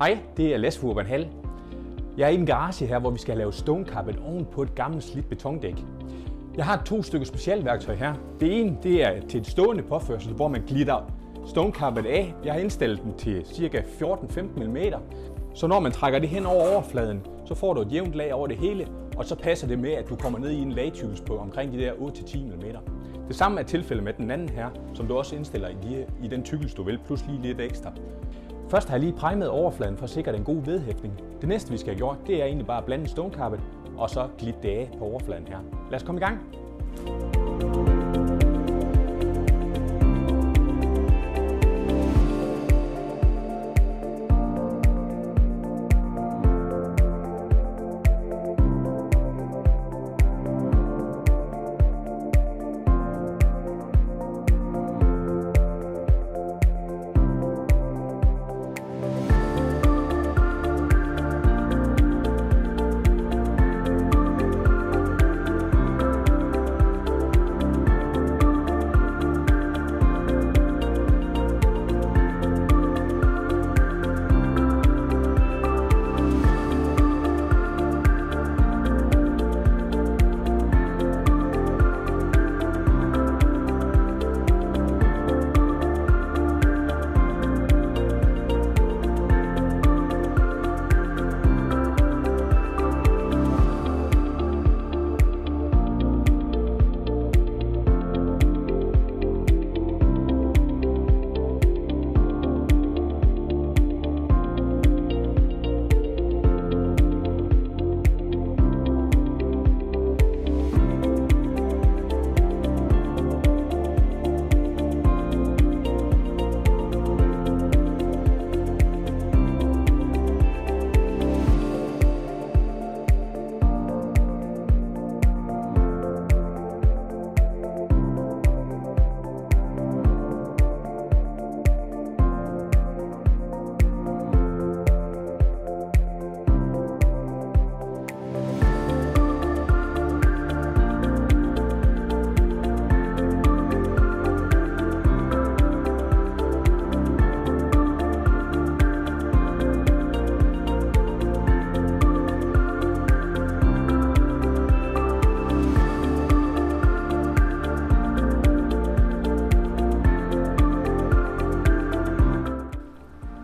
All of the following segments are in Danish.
Hej, det er Lasse fra Urban Hall. Jeg er i en garage her, hvor vi skal lave stonecarpet oven på et gammelt slidt betondæk. Jeg har 2 stykker specialværktøj her. Det ene det er til et stående påførsel, hvor man glitter stonecarpet af. Jeg har indstillet den til ca. 14-15 mm. Så når man trækker det hen over overfladen, så får du et jævnt lag over det hele, og så passer det med, at du kommer ned i en lagtykkelse på omkring de der 8-10 mm. Det samme er tilfældet med den anden her, som du også indstiller i den tykkelse du vil, plus lige lidt ekstra. Først har jeg lige primet overfladen for at sikre den gode vedhæftning. Det næste vi skal have gjort, det er egentlig bare at blande stonecarpet og så glitte det af på overfladen her. Lad os komme i gang.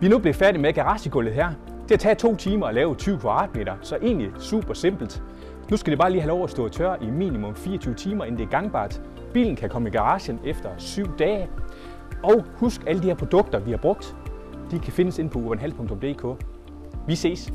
Vi er nu blevet færdige med garagegulvet her. Det har taget 2 timer at lave 20 kvadratmeter, så egentlig super simpelt. Nu skal det bare lige have lov at stå og tørre i minimum 24 timer, inden det er gangbart. Bilen kan komme i garagen efter 7 dage. Og husk, alle de her produkter, vi har brugt, de kan findes inde på urbanhall.dk. Vi ses!